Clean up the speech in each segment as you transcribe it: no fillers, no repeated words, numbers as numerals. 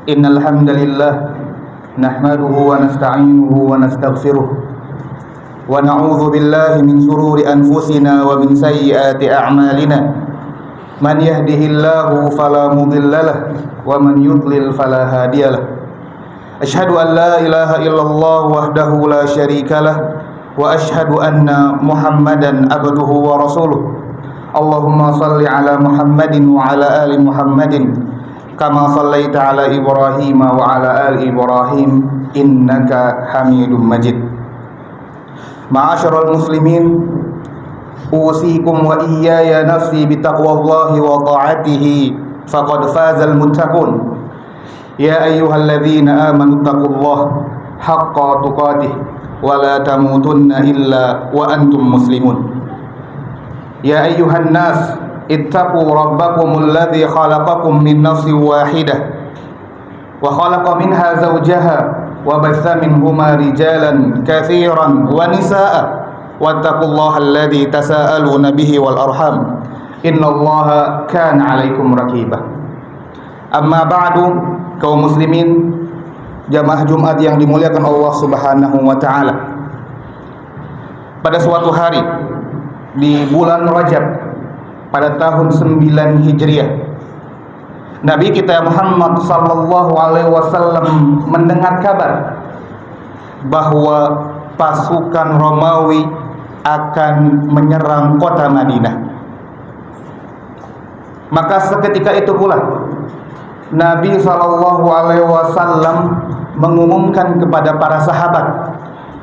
Innal hamdalillah nahmaduhu wa nasta'inuhu wa nastaghfiruh wa na'udzu billahi min shururi anfusina wa min sayyiati a'malina. Man yahdihillahu fala mudhillalah wa man yudlil fala hadiyalah. Asyhadu an la ilaha illallah wahdahu la syarikalah wa asyhadu anna Muhammadan abduhu wa rasuluh. Allahumma salli ala Muhammadin wa ala ali Muhammadin kama sallaita ala Ibrahim wa ala ali Ibrahim innaka Hamidum Majid. Ma'asyiral muslimin, usikum wa iyaya nafsi bitaqwallahi wa ta'atihi faqad fazal muttaqun. Ya ayyuhalladzina amanu taqullaha haqqa tuqatih wa la tamutunna illa wa antum muslimun. Ya ayyuhan nas ittaqu rabbakumul ladzi khalaqakum min nafsin wahidah wa khalaqa minha zawjaha wa batha minhuma rijalan katsiran wa nisaa'a wattaqullaha alladzi tasaaluna bihi wal arham innallaha kana 'alaikum raqiba. Amma ba'du, kaum muslimin jamaah Jumat yang dimuliakan Allah Subhanahu wa taala. Pada suatu hari di bulan Rajab pada tahun 9 Hijriah, Nabi kita Muhammad sallallahu alaihi wasallam mendengar kabar bahwa pasukan Romawi akan menyerang kota Madinah. Maka seketika itu pula Nabi sallallahu alaihi wasallam mengumumkan kepada para sahabat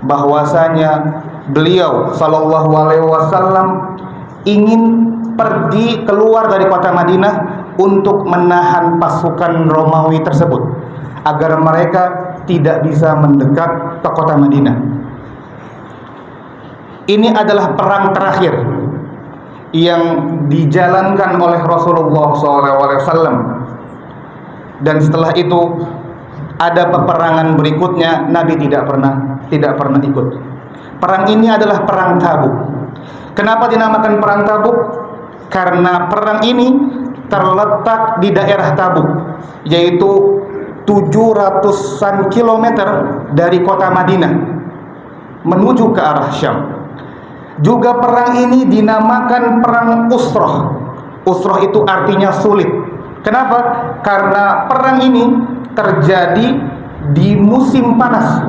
bahwasanya beliau sallallahu alaihi wasallam ingin pergi keluar dari kota Madinah untuk menahan pasukan Romawi tersebut agar mereka tidak bisa mendekat ke kota Madinah. Ini adalah perang terakhir yang dijalankan oleh Rasulullah SAW, dan setelah itu ada peperangan berikutnya Nabi tidak pernah ikut. Perang ini adalah perang Tabuk. Kenapa dinamakan perang Tabuk? Karena perang ini terletak di daerah Tabuk, yaitu 700-an kilometer dari kota Madinah menuju ke arah Syam. Juga perang ini dinamakan perang Usrah. Usrah itu artinya sulit. Kenapa? Karena perang ini terjadi di musim panas.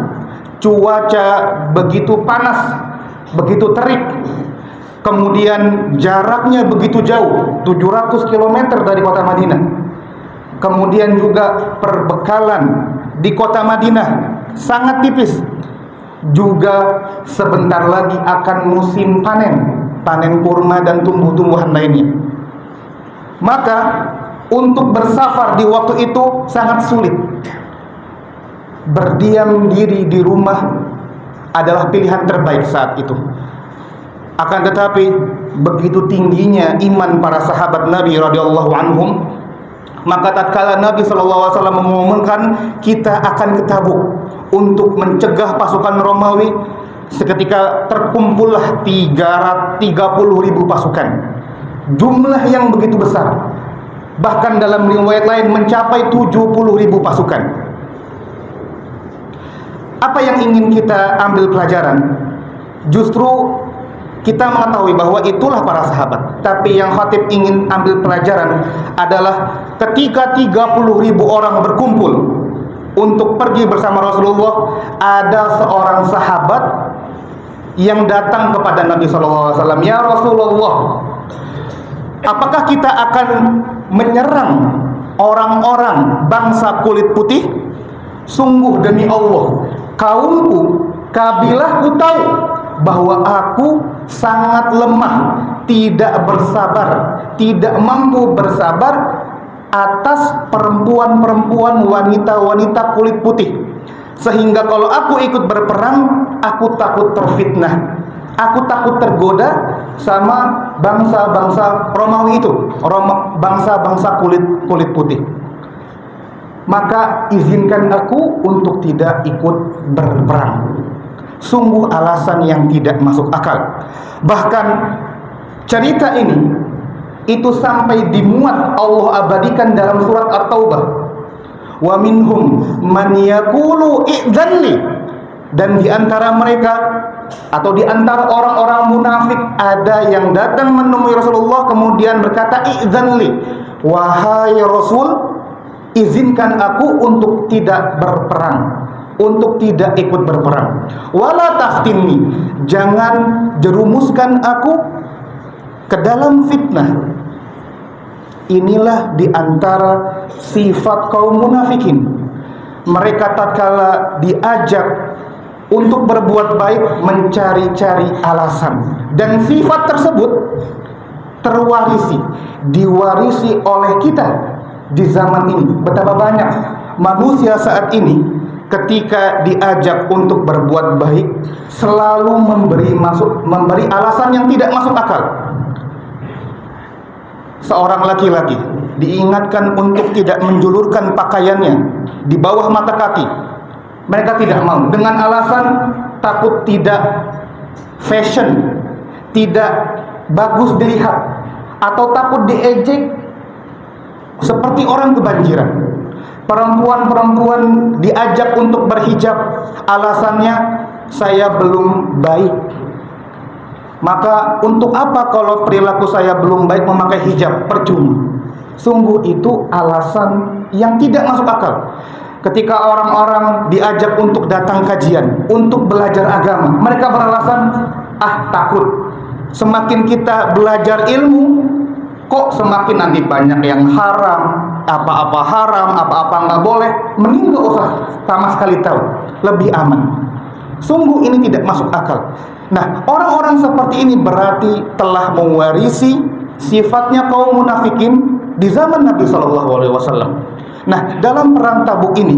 Cuaca begitu panas, begitu terik. Kemudian jaraknya begitu jauh, 700 km dari kota Madinah. Kemudian juga perbekalan di kota Madinah sangat tipis. Juga sebentar lagi akan musim panen kurma dan tumbuh-tumbuhan lainnya. Maka untuk bersafar di waktu itu sangat sulit. Berdiam diri di rumah adalah pilihan terbaik saat itu. Akan tetapi begitu tingginya iman para sahabat Nabi radhiyallahu anhum, maka tatkala Nabi sallallahu alaihi wasallam mengumumkan kita akan ke Tabuk untuk mencegah pasukan Romawi, seketika terkumpullah 30.000 pasukan. Jumlah yang begitu besar. Bahkan dalam riwayat lain mencapai 70.000 pasukan. Apa yang ingin kita ambil pelajaran? Justru kita mengetahui bahwa itulah para sahabat. Tapi yang khatib ingin ambil pelajaran adalah ketika 30.000 orang berkumpul untuk pergi bersama Rasulullah, ada seorang sahabat yang datang kepada Nabi SAW. Ya Rasulullah, apakah kita akan menyerang orang-orang bangsa kulit putih? Sungguh demi Allah, kaumku, kabilahku tahu bahwa aku sangat lemah, tidak bersabar, tidak mampu bersabar atas perempuan-perempuan, wanita-wanita kulit putih. Sehingga kalau aku ikut berperang, aku takut terfitnah, aku takut tergoda sama bangsa-bangsa Romawi itu, bangsa-bangsa kulit putih. Maka izinkan aku untuk tidak ikut berperang. Sungguh alasan yang tidak masuk akal. Bahkan cerita ini itu sampai dimuat Allah abadikan dalam surat At-Taubah. Wa minhum man yaqulu i'dzanli, dan di antara mereka atau di antara orang-orang munafik ada yang datang menemui Rasulullah kemudian berkata, i'dzanli, wahai Rasul, izinkan aku untuk tidak berperang, untuk tidak ikut berperang. Wala taftinni, jangan jerumuskan aku ke dalam fitnah. Inilah di antara sifat kaum munafikin. Mereka tatkala diajak untuk berbuat baik mencari-cari alasan, dan sifat tersebut diwarisi oleh kita di zaman ini. Betapa banyak manusia saat ini ketika diajak untuk berbuat baik selalu memberi alasan yang tidak masuk akal. Seorang laki-laki diingatkan untuk tidak menjulurkan pakaiannya di bawah mata kaki, mereka tidak mau dengan alasan takut tidak fashion, tidak bagus dilihat, atau takut diejek seperti orang kebanjiran. Perempuan-perempuan diajak untuk berhijab, alasannya saya belum baik. Maka untuk apa kalau perilaku saya belum baik memakai hijab? Percuma. Sungguh itu alasan yang tidak masuk akal. Ketika orang-orang diajak untuk datang kajian, untuk belajar agama, mereka beralasan, takut. Semakin kita belajar ilmu, kok semakin nanti banyak yang haram, apa-apa haram, apa-apa nggak boleh. Mending nggak usah sama sekali tahu, lebih aman. Sungguh ini tidak masuk akal. Nah, orang-orang seperti ini berarti telah mewarisi sifatnya kaum munafikin di zaman Nabi SAW. Nah, dalam perang Tabuk ini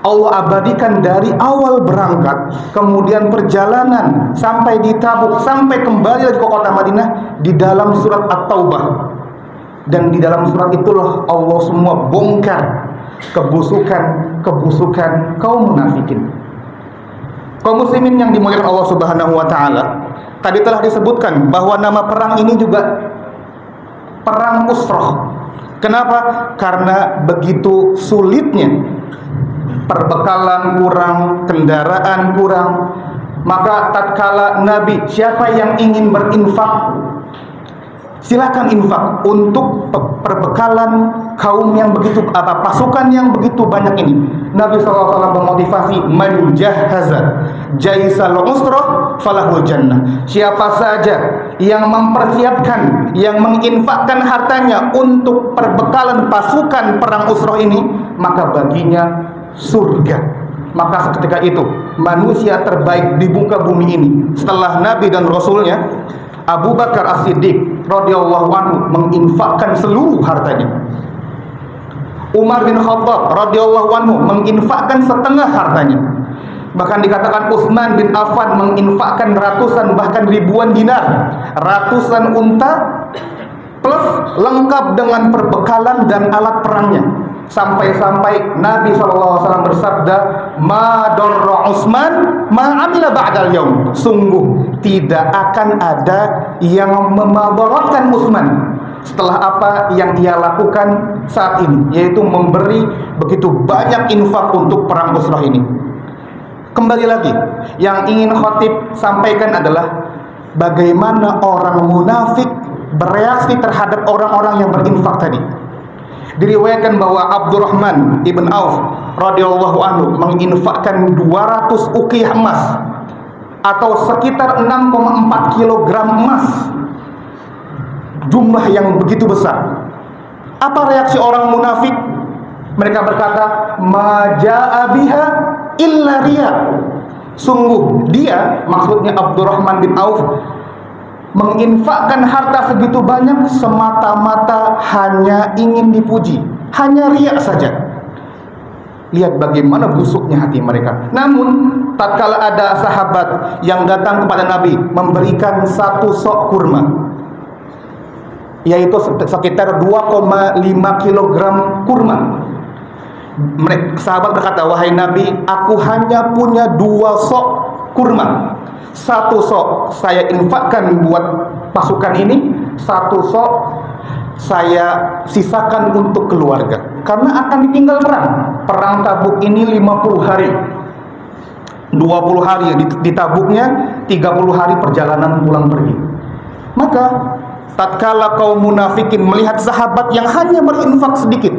Allah abadikan dari awal berangkat, kemudian perjalanan sampai di Tabuk, sampai kembali lagi ke kota Madinah di dalam surat At-Taubah. Dan di dalam surat itulah Allah semua bongkar kebusukan kaum munafikin. Kaum muslimin yang dimuliakan Allah Subhanahu wa taala, tadi telah disebutkan bahwa nama perang ini juga perang Usrah. Kenapa? Karena begitu sulitnya, perbekalan kurang, kendaraan kurang. Maka tatkala Nabi, siapa yang ingin berinfak, silakan infak untuk perbekalan kaum yang begitu, pasukan yang begitu banyak ini. Nabi SAW memotivasi, man jahaza jaisal usrah falahul jannah. Siapa saja yang mempersiapkan, yang menginfakkan hartanya untuk perbekalan pasukan perang Usrah ini, maka baginya surga. Maka seketika itu manusia terbaik di muka bumi ini setelah Nabi dan Rasulnya, Abu Bakar As-Siddiq radhiyallahu anhu menginfakkan seluruh hartanya. Umar bin Khattab radhiyallahu anhu menginfakkan setengah hartanya. Bahkan dikatakan Utsman bin Affan menginfakkan ratusan bahkan ribuan dinar, ratusan unta plus lengkap dengan perbekalan dan alat perangnya. Sampai-sampai Nabi SAW bersabda, ma darra Utsman ma amila ba'dal yaum. Sungguh tidak akan ada yang memadaratkan Utsman setelah apa yang ia lakukan saat ini, yaitu memberi begitu banyak infak untuk perang Usrah ini. Kembali lagi, yang ingin khatib sampaikan adalah bagaimana orang munafik bereaksi terhadap orang-orang yang berinfak tadi. Diriwayatkan bahwa Abdurrahman ibn Auf radhiyallahu anhu menginfakkan 200 uqiyah emas atau sekitar 6,4 kilogram emas. Jumlah yang begitu besar. Apa reaksi orang munafik? Mereka berkata, ma jaa biha illa riya. Sungguh dia, maksudnya Abdurrahman bin Auf, menginfakkan harta segitu banyak semata-mata hanya ingin dipuji, hanya riya saja. Lihat bagaimana busuknya hati mereka. Namun tatkala ada sahabat yang datang kepada Nabi memberikan satu sok kurma, yaitu sekitar 2,5 kilogram kurma, sahabat berkata, wahai Nabi, aku hanya punya 2 sok kurma. 1 sok saya infakkan buat pasukan ini, satu sok saya sisakan untuk keluarga, karena akan ditinggal perang. Perang Tabuk ini 50 hari, 20 hari di Tabuknya, 30 hari perjalanan pulang pergi. Maka tatkala kaum munafikin melihat sahabat yang hanya berinfak sedikit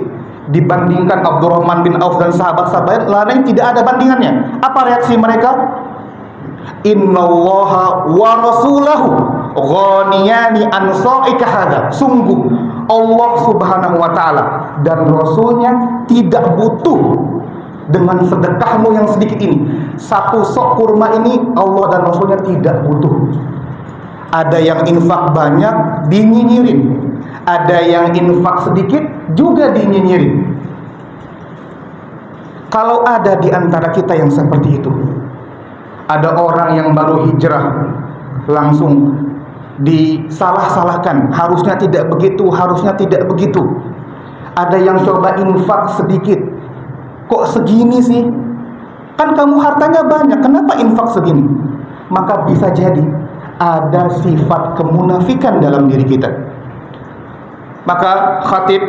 dibandingkan Abdurrahman bin Auf dan sahabat-sahabat lain, tidak ada bandingannya. Apa reaksi mereka? Innallaha wa rasulahu ghaniyani an sa'ika hadza. Sungguh Allah Subhanahu wa taala dan Rasulnya tidak butuh dengan sedekahmu yang sedikit ini. Satu sok kurma ini Allah dan Rasulnya tidak butuh. Ada yang infak banyak dinyinyirin, ada yang infak sedikit juga dinyinyirin. Kalau ada di antara kita yang seperti itu, ada orang yang baru hijrah langsung disalah-salahkan, harusnya tidak begitu, harusnya tidak begitu. Ada yang coba infak sedikit, kok segini sih? Kan kamu hartanya banyak, kenapa infak segini? Maka bisa jadi ada sifat kemunafikan dalam diri kita. Maka khatib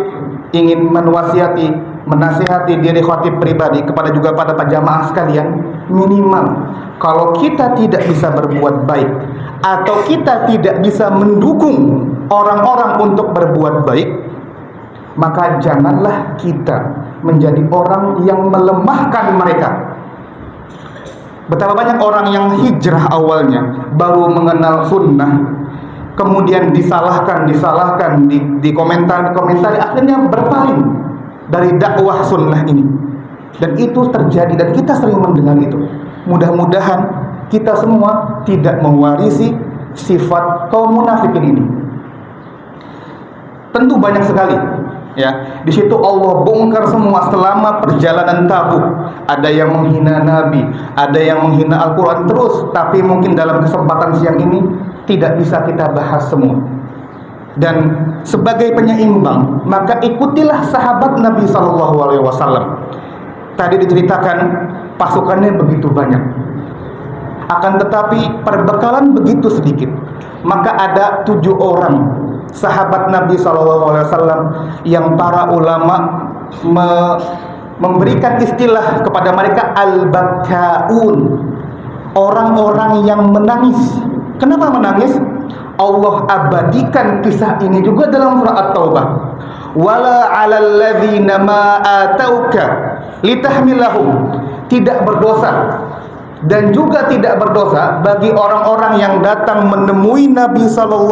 ingin menasihati diri khatib pribadi kepada juga pada jamaah sekalian, minimal kalau kita tidak bisa berbuat baik atau kita tidak bisa mendukung orang-orang untuk berbuat baik, maka janganlah kita menjadi orang yang melemahkan mereka. Betapa banyak orang yang hijrah awalnya baru mengenal sunnah, kemudian disalahkan, dikomentari, akhirnya berpaling dari dakwah sunnah ini. Dan itu terjadi dan kita sering mendengar itu. Mudah-mudahan kita semua tidak mewarisi sifat kaum munafikin ini. Tentu banyak sekali, ya. Di situ Allah bongkar semua selama perjalanan Tabuk. Ada yang menghina Nabi, ada yang menghina Al-Quran terus. Tapi mungkin dalam kesempatan siang ini tidak bisa kita bahas semua. Dan sebagai penyeimbang, maka ikutilah sahabat Nabi SAW. Tadi diceritakan pasukannya begitu banyak, akan tetapi perbekalan begitu sedikit. Maka ada 7 orang sahabat Nabi SAW yang para ulama memberikan istilah kepada mereka al-bakkaun, orang-orang yang menangis. Kenapa menangis? Allah abadikan kisah ini juga dalam surah At-Taubah. Wala 'alal ladzina ma atauka litahmilahum. Tidak berdosa dan juga tidak berdosa bagi orang-orang yang datang menemui Nabi SAW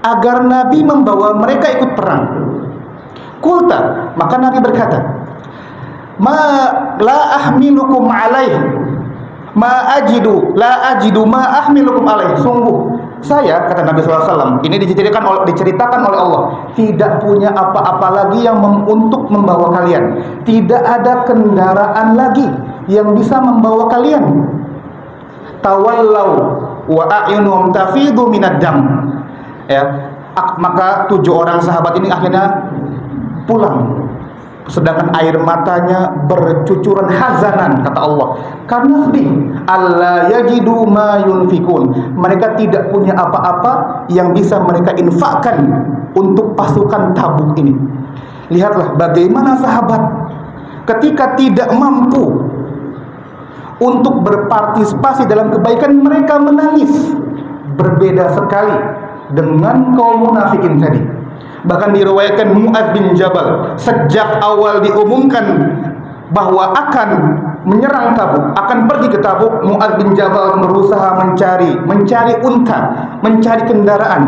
agar Nabi membawa mereka ikut perang. Kulta, maka Nabi berkata, ma la ahmilukum alaih, ma ajidu la ajidu ma ahmilukum alaih. Sungguh saya, kata Nabi SAW, ini diceritakan oleh Allah, tidak punya apa-apa lagi yang untuk membawa kalian. Tidak ada kendaraan lagi yang bisa membawa kalian. Tawallau wa a'yunuhum tafidu minad dam. Ya, maka 7 orang sahabat ini akhirnya pulang, sedangkan air matanya bercucuran hazanan, kata Allah, karena sedih. Alla yajidu ma yunfikun. Mereka tidak punya apa-apa yang bisa mereka infakkan untuk pasukan Tabuk ini. Lihatlah bagaimana sahabat ketika tidak mampu untuk berpartisipasi dalam kebaikan, mereka menangis. Berbeda sekali dengan kaum munafikin tadi. Bahkan diriwayatkan Mu'adz bin Jabal sejak awal diumumkan bahwa akan menyerang Tabuk, akan pergi ke Tabuk, Mu'adz bin Jabal berusaha mencari unta, mencari kendaraan,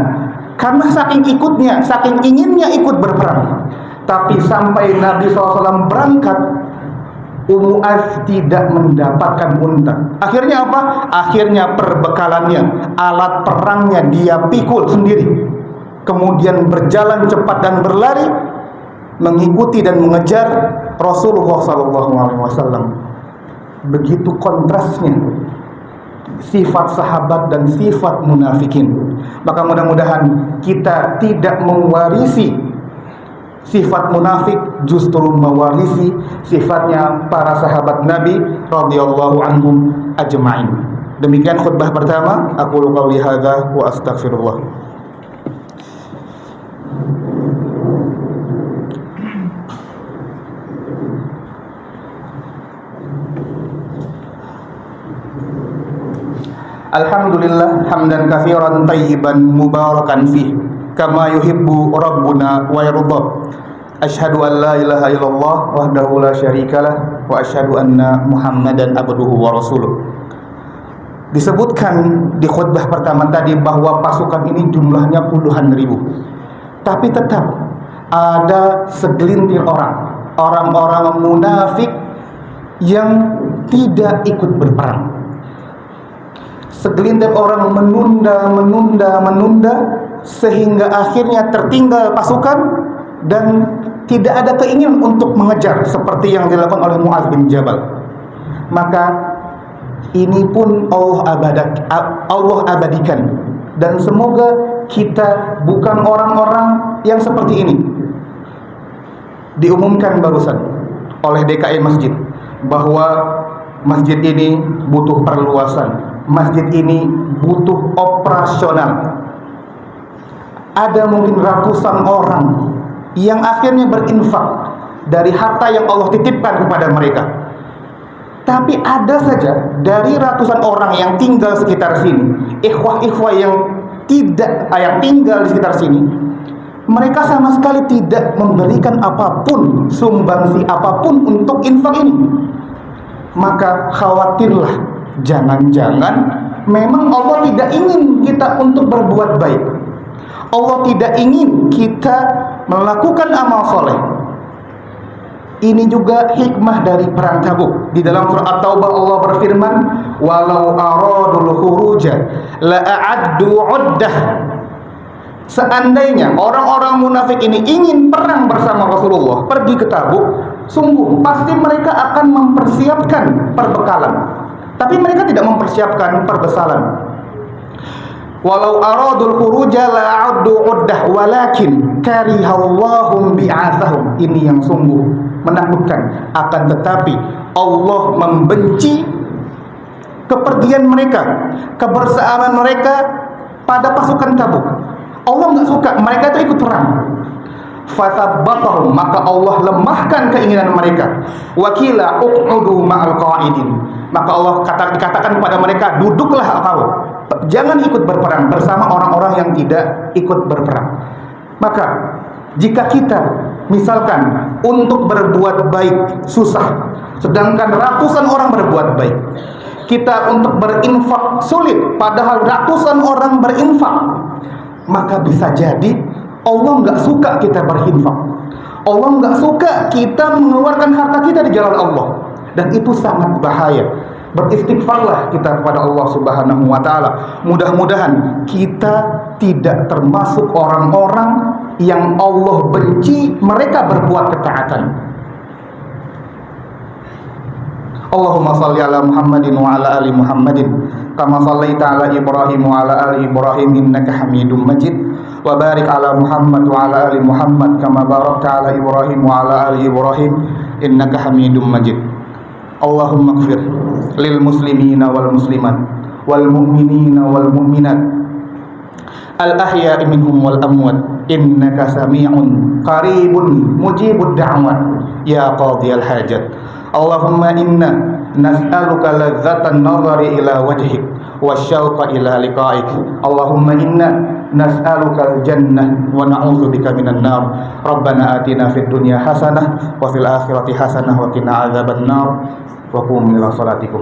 karena saking ikutnya, saking inginnya ikut berperang. Tapi sampai Nabi SAW berangkat, Mu'adz tidak mendapatkan unta. Akhirnya apa? Akhirnya perbekalannya, alat perangnya dia pikul sendiri, kemudian berjalan cepat dan berlari mengikuti dan mengejar Rasulullah SAW. Begitu kontrasnya sifat sahabat dan sifat munafikin. Maka mudah-mudahan kita tidak mewarisi sifat munafik, justru mewarisi sifatnya para sahabat Nabi radhiyallahu anhum ajma'in. Demikian khutbah pertama. Aku qouli hadza wa astaghfirullah. Alhamdulillah hamdan katsiran tayyiban mubarakan fih kama yuhibbu rabbuna wa yarda. Asyhadu an la ilaha illallah wahdahu la syarikalah wa asyhadu anna Muhammadan abduhu wa rasuluh. Disebutkan di khutbah pertama tadi bahwa pasukan ini jumlahnya puluhan ribu. Tapi tetap ada segelintir orang-orang munafik yang tidak ikut berperang. Segelintir orang menunda sehingga akhirnya tertinggal pasukan dan tidak ada keinginan untuk mengejar seperti yang dilakukan oleh Mu'adz bin Jabal. Maka ini pun Allah abadikan, dan semoga kita bukan orang-orang yang seperti ini. Diumumkan barusan oleh DKI Masjid bahwa masjid ini butuh perluasan. Masjid ini butuh operasional. Ada mungkin ratusan orang yang akhirnya berinfak dari harta yang Allah titipkan kepada mereka. Tapi ada saja dari ratusan orang yang tinggal sekitar sini, ikhwah-ikhwah yang tinggal di sekitar sini, mereka sama sekali tidak memberikan apapun, sumbangsi apapun untuk infak ini. Maka khawatirlah, jangan-jangan memang Allah tidak ingin kita untuk berbuat baik. Allah tidak ingin kita melakukan amal soleh. Ini juga hikmah dari perang Tabuk. Di dalam surah At-Taubah Allah berfirman, "Walau aradul khuruja la a'addu 'uddah." Seandainya orang-orang munafik ini ingin perang bersama Rasulullah, pergi ke Tabuk, sungguh pasti mereka akan mempersiapkan perbekalan. Tapi mereka tidak mempersiapkan perbesalan. Walau aradul khuruja la'addu 'uddah walakin karihallahum bi'atsahum. Ini yang sungguh menakutkan. Akan tetapi Allah membenci kepergian mereka, kebersamaan mereka pada pasukan Tabuk. Allah nggak suka mereka itu ikut perang. Fathabbatahum, maka Allah lemahkan keinginan mereka. Wakila uq'udu ma'al qa'idin, maka Allah dikatakan kepada mereka, duduklah kau, jangan ikut berperang bersama orang-orang yang tidak ikut berperang. Maka jika kita misalkan untuk berbuat baik susah, sedangkan ratusan orang berbuat baik, kita untuk berinfak sulit padahal ratusan orang berinfak, maka bisa jadi Allah nggak suka kita berinfak. Allah nggak suka kita mengeluarkan harta kita di jalan Allah, dan itu sangat bahaya. Beristighfarlah kita kepada Allah Subhanahu wa taala. Mudah-mudahan kita tidak termasuk orang-orang yang Allah benci mereka berbuat ketaatan. Allahumma salli ala Muhammadin wa ala ali Muhammadin kama sallaita ala Ibrahim wa ala ali Ibrahim innaka Hamidum Majid. Wa barik ala Muhammad wa ala ali Muhammad kama barakta ala Ibrahim wa ala ali Ibrahim innaka Hamidum Majid. Allahumma ighfir lil muslimina wal muslimat wal mu'minina wal mu'minat al ahya'i minhum wal amwat innaka sami'un qaribun mujibud da'wat ya qadhiyal hajat. Allahumma inna nas'aluka ladzatan nazari ila wajhik wasyauqa ila liqa'ik. Allahumma inna nas'aluka al-jannah wa na'udzubika minan nar. Rabbana atina fid dunya hasanah wa fil akhirati hasanah wa qina adzabannar. Wa qum ila salatikum.